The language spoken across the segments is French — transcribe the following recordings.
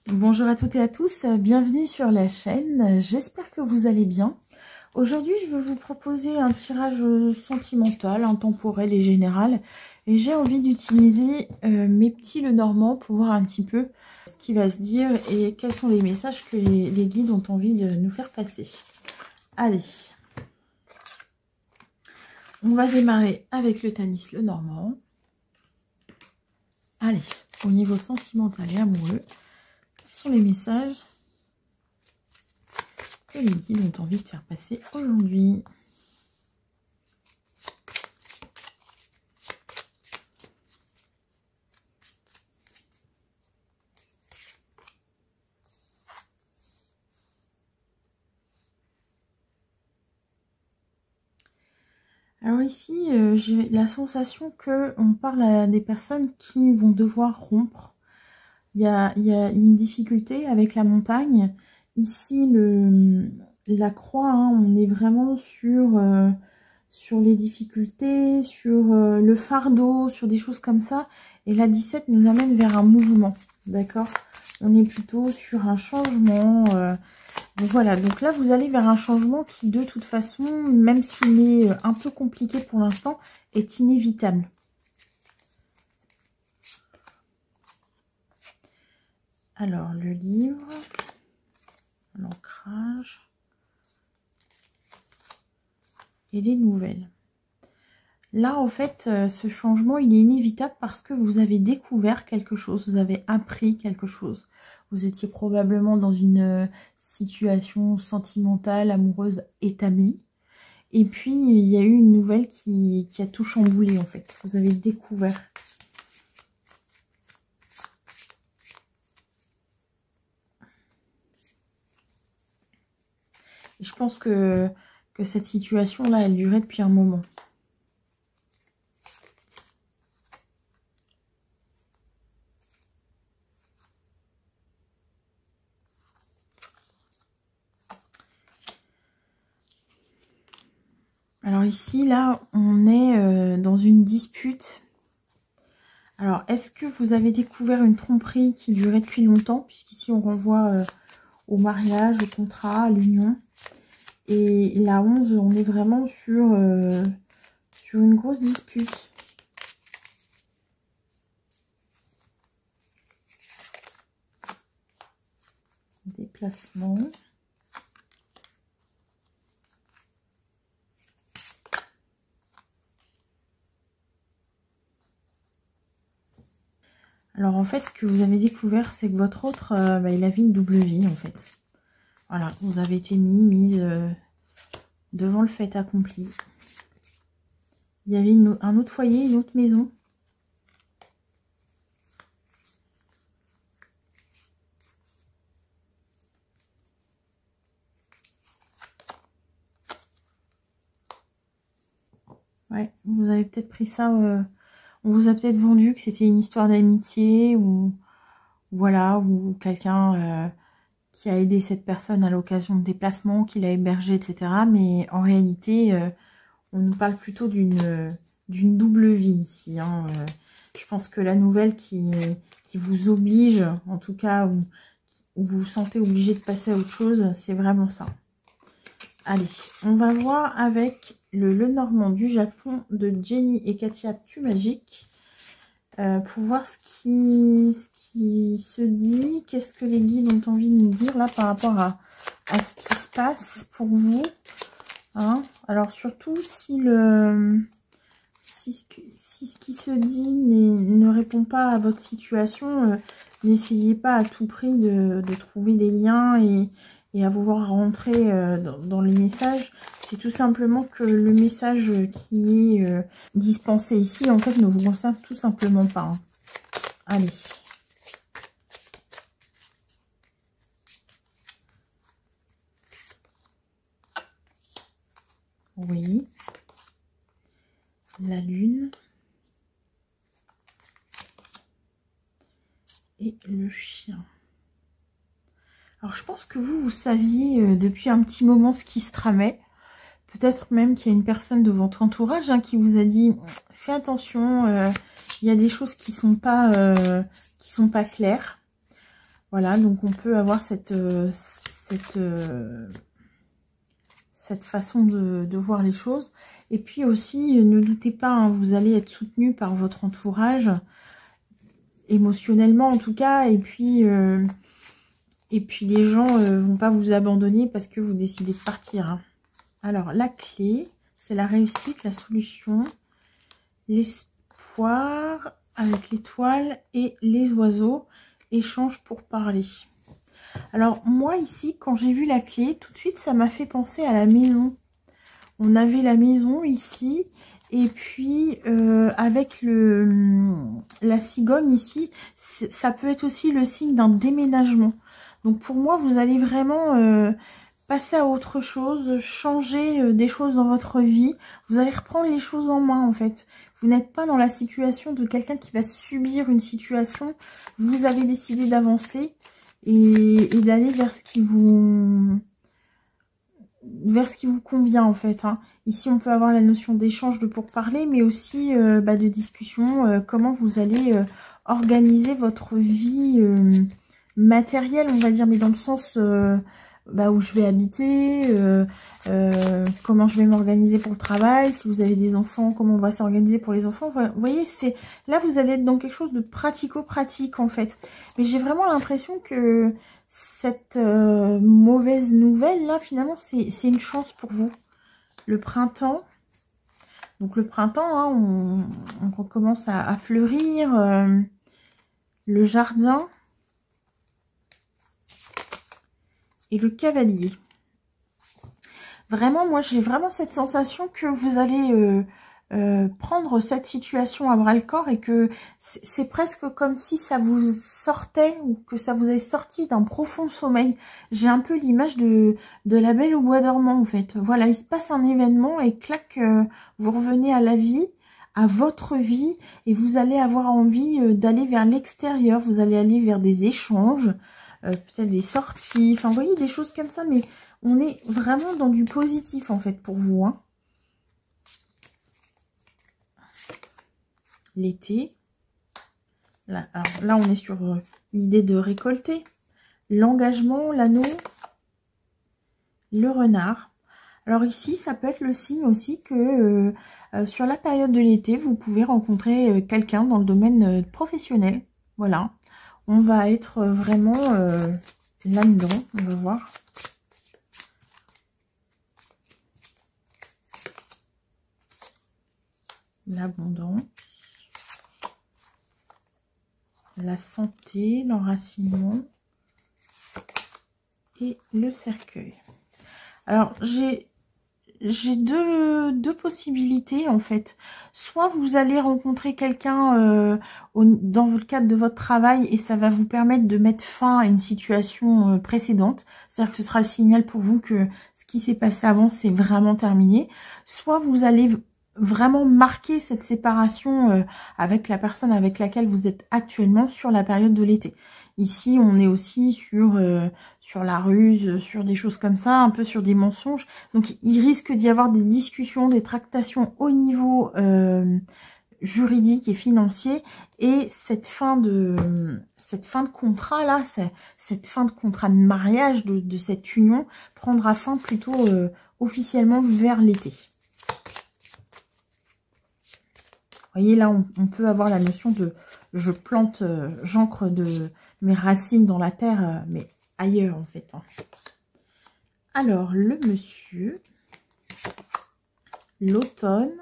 Bonjour à toutes et à tous, bienvenue sur la chaîne, j'espère que vous allez bien. Aujourd'hui je vais vous proposer un tirage sentimental, intemporel et général. Et j'ai envie d'utiliser mes petits Lenormand pour voir un petit peu ce qui va se dire et quels sont les messages que les guides ont envie de nous faire passer. Allez, on va démarrer avec le Tanis Lenormand. Allez, au niveau sentimental et amoureux, quels sont les messages que les guides ont envie de faire passer aujourd'hui? Alors ici, j'ai la sensation qu'on parle à des personnes qui vont devoir rompre. Il y a une difficulté avec la montagne. Ici, la croix, hein, on est vraiment sur les difficultés, sur le fardeau, sur des choses comme ça. Et la 17 nous amène vers un mouvement, d'accord? On est plutôt sur un changement. Donc voilà, donc là, vous allez vers un changement qui, de toute façon, même s'il est un peu compliqué pour l'instant, est inévitable. Alors, le livre, l'ancrage et les nouvelles. Là, en fait, ce changement, il est inévitable parce que vous avez découvert quelque chose, vous avez appris quelque chose. Vous étiez probablement dans une situation sentimentale, amoureuse établie. Et puis, il y a eu une nouvelle qui a tout chamboulé, en fait. Vous avez découvert. Et je pense que cette situation-là, elle durait depuis un moment. Alors ici, là, on est dans une dispute. Alors, est-ce que vous avez découvert une tromperie qui durait depuis longtemps? Puisqu'ici, on renvoie au mariage, au contrat, à l'union. Et la 11, on est vraiment sur une grosse dispute. Déplacement. Alors en fait, ce que vous avez découvert, c'est que votre autre, il avait une double vie en fait. Voilà, vous avez été mise devant le fait accompli. Il y avait un autre foyer, une autre maison. Ouais, vous avez peut-être pris ça, on vous a peut-être vendu que c'était une histoire d'amitié ou voilà, ou quelqu'un qui a aidé cette personne à l'occasion de déplacement, qui l'a hébergé, etc. Mais en réalité, on nous parle plutôt d'une double vie ici. Hein. Je pense que la nouvelle qui vous oblige, en tout cas, où vous vous sentez obligé de passer à autre chose, c'est vraiment ça. Allez, on va voir avec le Lenormand du Japon de Jenny et Katia Tumagic pour voir ce qui se dit, qu'est-ce que les guides ont envie de nous dire là par rapport à ce qui se passe pour vous. Hein. Alors surtout si ce qui se dit ne répond pas à votre situation, n'essayez pas à tout prix de trouver des liens et à vouloir rentrer dans les messages. C'est tout simplement que le message qui est dispensé ici, en fait, ne vous concerne tout simplement pas. Hein. Allez. Oui. La lune. Et le chien. Alors, je pense que vous saviez depuis un petit moment ce qui se tramait. Peut-être même qu'il y a une personne de votre entourage hein, qui vous a dit « Fais attention, il y a des choses qui sont pas claires. » Voilà, donc on peut avoir cette façon de voir les choses. Et puis aussi, ne doutez pas, hein, vous allez être soutenu par votre entourage, émotionnellement en tout cas, et puis les gens vont pas vous abandonner parce que vous décidez de partir. Hein. Alors, la clé, c'est la réussite, la solution, l'espoir avec l'étoile et les oiseaux. Échange pour parler. Alors, moi ici, quand j'ai vu la clé, tout de suite, ça m'a fait penser à la maison. On avait la maison ici, et puis avec la cigogne ici, ça peut être aussi le signe d'un déménagement. Donc pour moi, vous allez vraiment passer à autre chose, changer des choses dans votre vie. Vous allez reprendre les choses en main en fait. Vous n'êtes pas dans la situation de quelqu'un qui va subir une situation. Vous avez décidé d'avancer et d'aller vers ce qui vous convient en fait. Hein. Ici, on peut avoir la notion d'échange, de pourparler, mais aussi de discussion. Comment vous allez organiser votre vie matérielle, on va dire, mais dans le sens où je vais habiter, comment je vais m'organiser pour le travail, si vous avez des enfants, comment on va s'organiser pour les enfants. Vous voyez, là, vous allez être dans quelque chose de pratico-pratique en fait. Mais j'ai vraiment l'impression que cette mauvaise nouvelle là finalement c'est une chance pour vous. Le printemps, donc le printemps hein, on recommence à fleurir, le jardin et le cavalier. Vraiment, moi j'ai vraiment cette sensation que vous allez prendre cette situation à bras le corps et que c'est presque comme si ça vous sortait ou que ça vous est sorti d'un profond sommeil. J'ai un peu l'image de la Belle au bois dormant en fait. Voilà, il se passe un événement et clac, vous revenez à la vie, à votre vie et vous allez avoir envie d'aller vers l'extérieur. Vous allez aller vers des échanges, peut-être des sorties, enfin vous voyez des choses comme ça, mais on est vraiment dans du positif en fait pour vous, hein. L'été. Là, on est sur l'idée de récolter. L'engagement, l'anneau, le renard. Alors ici, ça peut être le signe aussi que sur la période de l'été, vous pouvez rencontrer quelqu'un dans le domaine professionnel. Voilà. On va être vraiment là-dedans. On va voir. L'abondance. La santé, l'enracinement et le cercueil. Alors, j'ai deux possibilités en fait. Soit vous allez rencontrer quelqu'un dans le cadre de votre travail et ça va vous permettre de mettre fin à une situation précédente. C'est-à-dire que ce sera le signal pour vous que ce qui s'est passé avant, c'est vraiment terminé. Soit vous allez vraiment marquer cette séparation avec la personne avec laquelle vous êtes actuellement sur la période de l'été. Ici, on est aussi sur la ruse, sur des choses comme ça, un peu sur des mensonges. Donc, il risque d'y avoir des discussions, des tractations au niveau juridique et financier. Et cette fin de contrat là, cette fin de contrat de mariage, de cette union, prendra fin plutôt officiellement vers l'été. Vous voyez, là, on peut avoir la notion de je plante, j'ancre de mes racines dans la terre, mais ailleurs, en fait. Hein. Alors, le monsieur, l'automne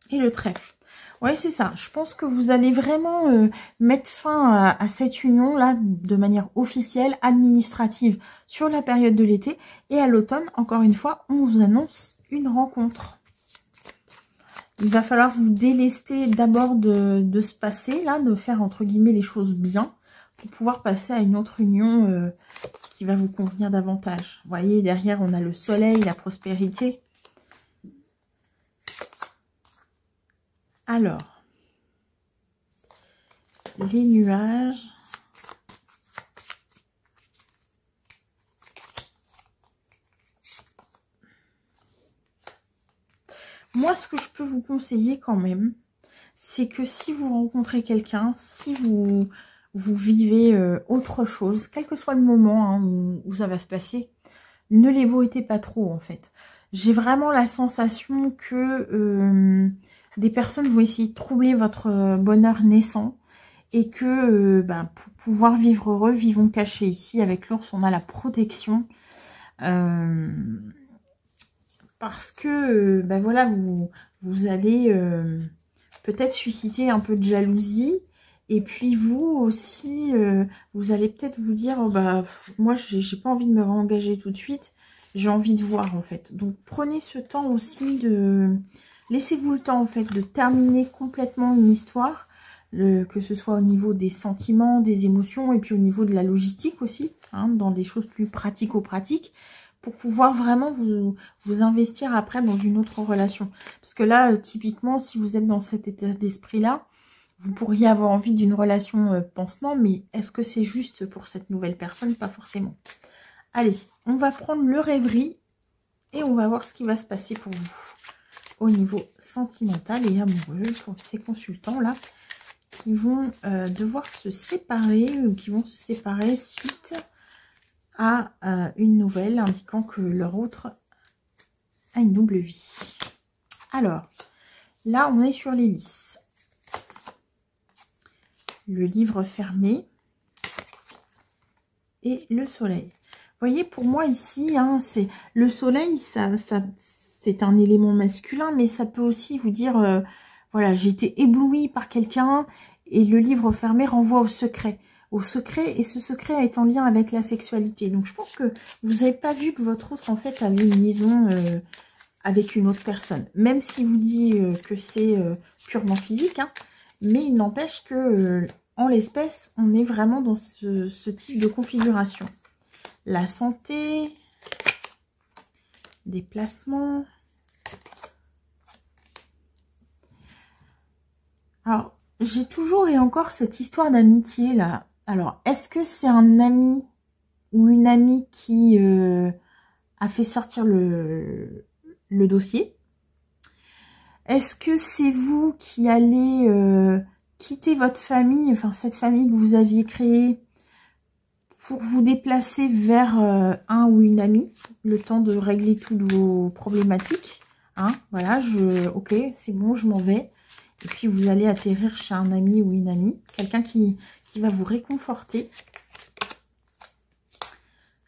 et le trèfle. Oui, c'est ça. Je pense que vous allez vraiment mettre fin à cette union-là de manière officielle, administrative, sur la période de l'été. Et à l'automne, encore une fois, on vous annonce une rencontre. Il va falloir vous délester d'abord de ce passé, là, de faire entre guillemets les choses bien, pour pouvoir passer à une autre union qui va vous convenir davantage. Vous voyez, derrière, on a le soleil, la prospérité. Alors, les nuages. Moi, ce que je peux vous conseiller quand même, c'est que si vous rencontrez quelqu'un, si vous vous vivez autre chose, quel que soit le moment hein, où ça va se passer. Ne les votez pas trop en fait. J'ai vraiment la sensation que des personnes vont essayer de troubler votre bonheur naissant et que pour pouvoir vivre heureux, vivons cachés. Ici avec l'ours, on a la protection. Parce que voilà, vous allez peut-être susciter un peu de jalousie. Et puis vous aussi, vous allez peut-être vous dire, oh, moi j'ai pas envie de me réengager tout de suite, j'ai envie de voir en fait. Donc prenez ce temps aussi de... Laissez-vous le temps en fait de terminer complètement une histoire, que ce soit au niveau des sentiments, des émotions et puis au niveau de la logistique aussi, hein, dans des choses plus pratico-pratiques, pour pouvoir vraiment vous investir après dans une autre relation. Parce que là, typiquement, si vous êtes dans cet état d'esprit-là, vous pourriez avoir envie d'une relation pansement, mais est-ce que c'est juste pour cette nouvelle personne? Pas forcément. Allez, on va prendre le rêverie et on va voir ce qui va se passer pour vous au niveau sentimental et amoureux pour ces consultants-là qui vont devoir se séparer ou qui vont se séparer suite à une nouvelle indiquant que leur autre a une double vie. Alors, là, on est sur l'hélice. Le livre fermé et le soleil. Vous voyez, pour moi ici, hein, c'est le soleil, c'est un élément masculin, mais ça peut aussi vous dire, voilà, j'ai été éblouie par quelqu'un et le livre fermé renvoie au secret. Au secret, et ce secret est en lien avec la sexualité. Donc je pense que vous n'avez pas vu que votre autre, en fait, avait une liaison avec une autre personne. Même si vous dit que c'est purement physique, hein, mais il n'empêche que, en l'espèce, on est vraiment dans ce type de configuration. La santé, déplacement. Alors, j'ai toujours et encore cette histoire d'amitié, là. Alors, est-ce que c'est un ami ou une amie qui a fait sortir le dossier? Est-ce que c'est vous qui allez quitter votre famille, enfin cette famille que vous aviez créée, pour vous déplacer vers un ou une amie, le temps de régler toutes vos problématiques, hein? Voilà, ok, c'est bon, je m'en vais. Et puis vous allez atterrir chez un ami ou une amie, quelqu'un qui va vous réconforter.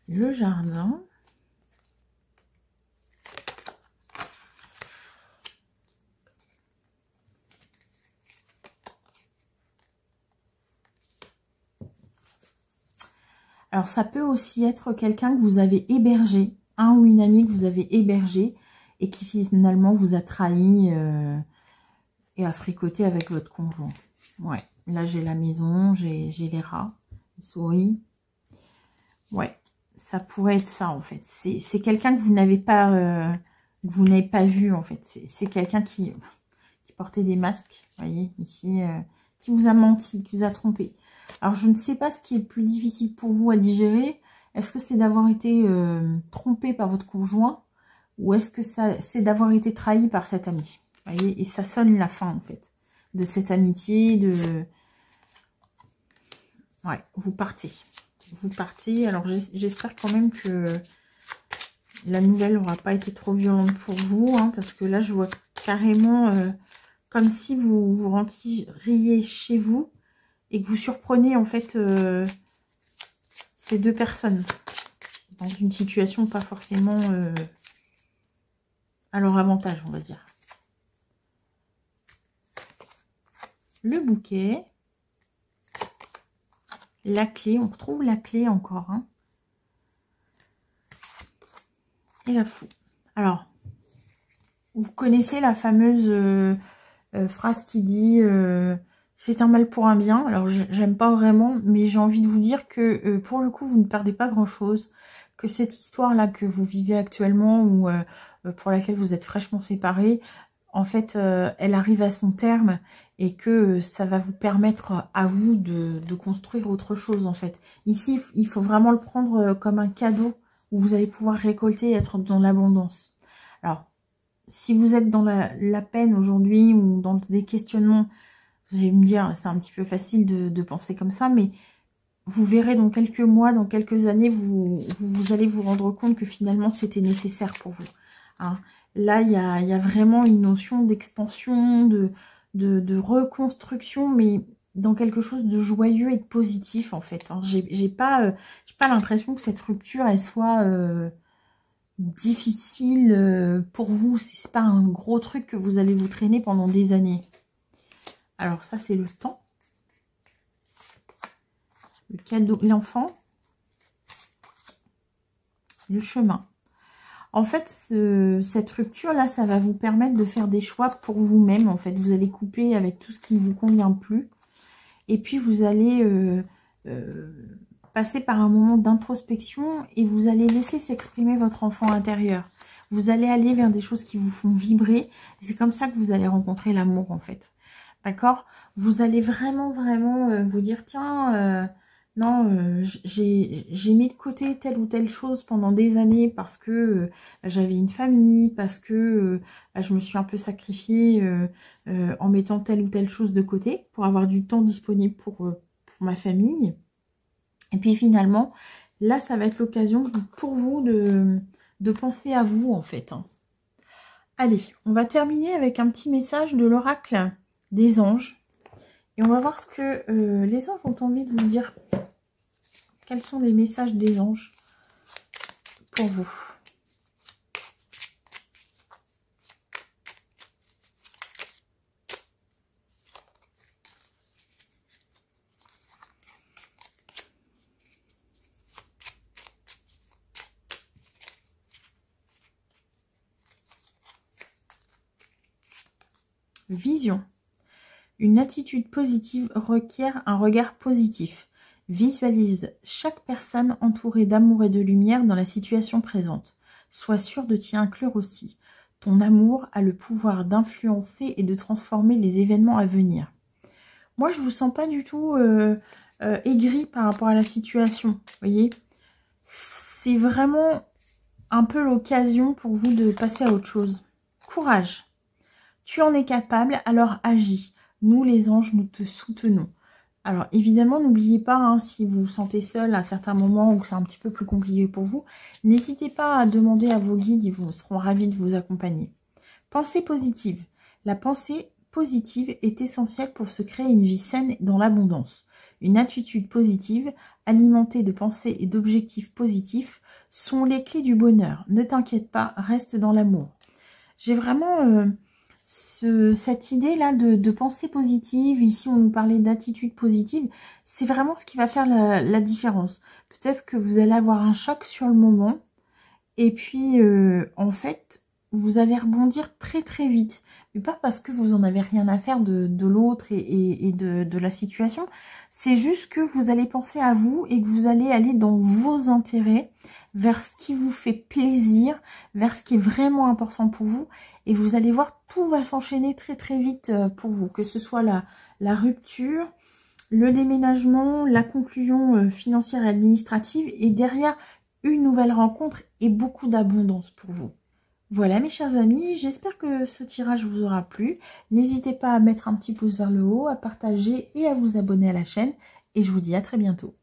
Le jardin. Alors, ça peut aussi être quelqu'un que vous avez hébergé, un ou une amie que vous avez hébergé et qui finalement vous a trahi et a fricoté avec votre conjoint. Ouais, là j'ai la maison, j'ai les rats, les souris. Ouais, ça pourrait être ça en fait. C'est quelqu'un que vous n'avez pas, vu en fait. C'est quelqu'un qui portait des masques, vous voyez, ici, qui vous a menti, qui vous a trompé. Alors, je ne sais pas ce qui est le plus difficile pour vous à digérer. Est-ce que c'est d'avoir été trompé par votre conjoint ou est-ce que c'est d'avoir été trahi par cet ami? Vous voyez, et ça sonne la fin, en fait, de cette amitié, Ouais, vous partez. Vous partez. Alors, j'espère quand même que la nouvelle n'aura pas été trop violente pour vous, hein, parce que là, je vois carrément comme si vous rentriez chez vous et que vous surprenez en fait ces deux personnes dans une situation pas forcément à leur avantage, on va dire. Le bouquet, la clé, on retrouve la clé encore, hein, et la fou. Alors, vous connaissez la fameuse phrase qui dit c'est un mal pour un bien. Alors, j'aime pas vraiment, mais j'ai envie de vous dire que pour le coup, vous ne perdez pas grand-chose. Que cette histoire-là que vous vivez actuellement ou pour laquelle vous êtes fraîchement séparés, en fait, elle arrive à son terme et que ça va vous permettre à vous de construire autre chose, en fait. Ici, il faut vraiment le prendre comme un cadeau où vous allez pouvoir récolter et être dans l'abondance. Alors, si vous êtes dans la peine aujourd'hui ou dans des questionnements, vous Vous allez me dire, c'est un petit peu facile de penser comme ça, mais vous verrez dans quelques mois, dans quelques années, vous allez vous rendre compte que finalement, c'était nécessaire pour vous. Hein. Là, il y a vraiment une notion d'expansion, de reconstruction, mais dans quelque chose de joyeux et de positif, en fait. Hein. J'ai pas l'impression que cette rupture, elle soit difficile pour vous. C'est pas un gros truc que vous allez vous traîner pendant des années. Alors ça, c'est le temps. Le cadeau, l'enfant, le chemin. En fait, cette rupture-là, ça va vous permettre de faire des choix pour vous-même. En fait, vous allez couper avec tout ce qui ne vous convient plus. Et puis, vous allez passer par un moment d'introspection et vous allez laisser s'exprimer votre enfant intérieur. Vous allez aller vers des choses qui vous font vibrer. C'est comme ça que vous allez rencontrer l'amour, en fait. D'accord? Vous allez vraiment vous dire, tiens... non, j'ai mis de côté telle ou telle chose pendant des années parce que j'avais une famille, parce que je me suis un peu sacrifiée en mettant telle ou telle chose de côté pour avoir du temps disponible pour ma famille. Et puis finalement, là, ça va être l'occasion pour vous de penser à vous, en fait. Hein. Allez, on va terminer avec un petit message de l'oracle des anges. Et on va voir ce que les anges ont envie de vous dire. Quels sont les messages des anges pour vous? Vision. Une attitude positive requiert un regard positif. Visualise chaque personne entourée d'amour et de lumière dans la situation présente. Sois sûr de t'y inclure aussi. Ton amour a le pouvoir d'influencer et de transformer les événements à venir. Moi, je ne vous sens pas du tout aigri par rapport à la situation. Vous voyez, c'est vraiment un peu l'occasion pour vous de passer à autre chose. Courage. Tu en es capable, alors agis. Nous, les anges, nous te soutenons. Alors, évidemment, n'oubliez pas, hein, si vous vous sentez seul à certains moments ou que c'est un petit peu plus compliqué pour vous, n'hésitez pas à demander à vos guides, ils seront ravis de vous accompagner. Pensée positive. La pensée positive est essentielle pour se créer une vie saine dans l'abondance. Une attitude positive, alimentée de pensées et d'objectifs positifs, sont les clés du bonheur. Ne t'inquiète pas, reste dans l'amour. J'ai vraiment... cette idée-là de pensée positive, ici on nous parlait d'attitude positive, c'est vraiment ce qui va faire la différence. Peut-être que vous allez avoir un choc sur le moment, et puis en fait, vous allez rebondir très très vite. Mais pas parce que vous en avez rien à faire de l'autre et de la situation, c'est juste que vous allez penser à vous et que vous allez aller dans vos intérêts, vers ce qui vous fait plaisir, vers ce qui est vraiment important pour vous. Et vous allez voir, tout va s'enchaîner très très vite pour vous. Que ce soit la rupture, le déménagement, la conclusion financière et administrative. Et derrière, une nouvelle rencontre et beaucoup d'abondance pour vous. Voilà mes chers amis, j'espère que ce tirage vous aura plu. N'hésitez pas à mettre un petit pouce vers le haut, à partager et à vous abonner à la chaîne. Et je vous dis à très bientôt.